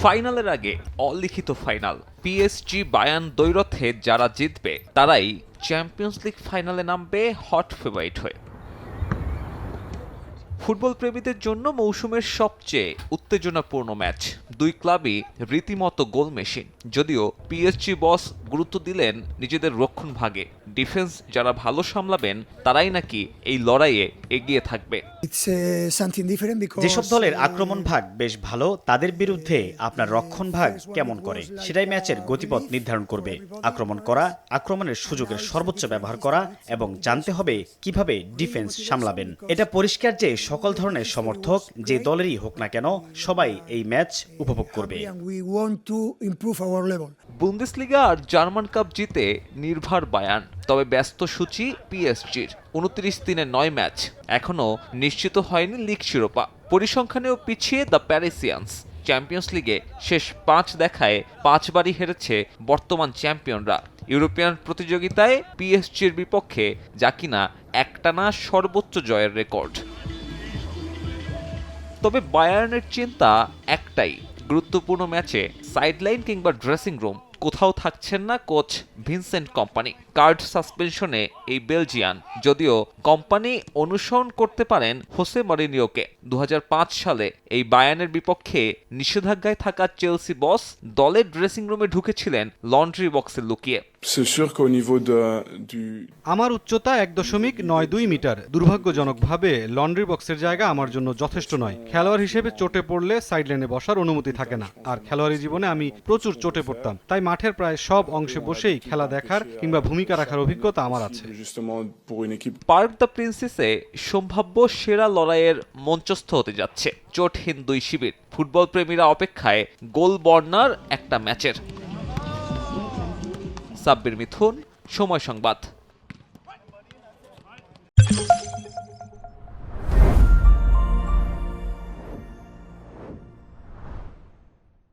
ফাইনালের আগে অলিখিত ফাইনাল। পিএসজি বায়ার্ন দ্বৈরথে যারা জিতবে তারাই চ্যাম্পিয়ন্স লিগ ফাইনালে নামবে হট ফেভারিট হয়ে। ফুটবল প্রেমীদের জন্য মৌসুমের সবচেয়ে উত্তেজনাপূর্ণ ম্যাচ। দুই ক্লাবই রীতিমতো গোল মেশিন। যদিও পিএসজি বস গুরুত্ব দিলেন নিজেদের রক্ষণ ভাগে। ডিফেন্স যারা ভালো সামলাবেন তারাই নাকি এই লড়াইয়ে এগিয়ে থাকবে। যেসব দলের আক্রমণ ভাগ বেশ ভালো তাদের বিরুদ্ধে আপনার রক্ষণ ভাগ কেমন করে সেটাই ম্যাচের গতিপথ নির্ধারণ করবে। আক্রমণ করা, আক্রমণের সুযোগের সর্বোচ্চ ব্যবহার করা এবং জানতে হবে কিভাবে ডিফেন্স সামলাবেন। এটা পরিষ্কার যে সকল ধরনের সমর্থক যে দলেরই হোক না কেন সবাই এই ম্যাচ উপভোগ করবে। বুন্দেসলিগা আর জার্মান কাপ জিতে নির্ভর বায়ার্ন, তবে ব্যস্ত সূচি পিএসজির। 29 দিনে 9 ম্যাচ, এখনও নিশ্চিত হয়নি লিগ শিরোপা। পরিসংখ্যানেও পিছিয়ে দ্য প্যারিসিয়ান্স। চ্যাম্পিয়ন্স লিগে শেষ 5 দেখায় 5 বারই হেরেছে বর্তমান চ্যাম্পিয়নরা। ইউরোপিয়ান প্রতিযোগিতায় পিএসজির বিপক্ষে যা কিনা একটানা সর্বোচ্চ জয়ের রেকর্ড। তবে বায়ার্নের চিন্তা একটাই, গুরুত্বপূর্ণ ম্যাচে সাইডলাইন কিংবা ড্রেসিং রুম কোথাও থাকছেন না কোচ ভিনসেন্ট কম্পানি। কার্ড সাসপেনশনে এই বেলজিয়ান। যদিও কোম্পানি অনুসরণ করতে পারেন হোসে মরিনিওকে। 2005 সালে এই বায়ার্নের বিপক্ষে নিষেধাজ্ঞায় থাকা চেলসি বস দলের ড্রেসিং রুমে ঢুকেছিলেন লন্ড্রি বক্সে লুকিয়ে। আমার উচ্চতা 1.92 মিটার। দুর্ভাগ্যজনকভাবে লন্ড্রি বক্সের জায়গা আমার জন্য যথেষ্ট নয়। খেলোয়াড় হিসেবে চোটে পড়লে সাইডলাইনে বসার অনুমতি থাকে না, আর খেলোয়াড়ি জীবনে আমি প্রচুর চোটে পড়তাম। তাই মাঠের প্রায় সব অংশে বসেই খেলা দেখার কিংবা ভূমিকা রাখার অভিজ্ঞতা আমার আছে। পার্ক দ্য প্রিন্সেসে সম্ভাব্য সেরা লড়াইয়ের মঞ্চস্থ হতে যাচ্ছে চোটহীন দুই শিবির। ফুটবল প্রেমীরা অপেক্ষায় গোল বর্ণার একটা ম্যাচের। সাব্বির মিথুন, সময় সংবাদ।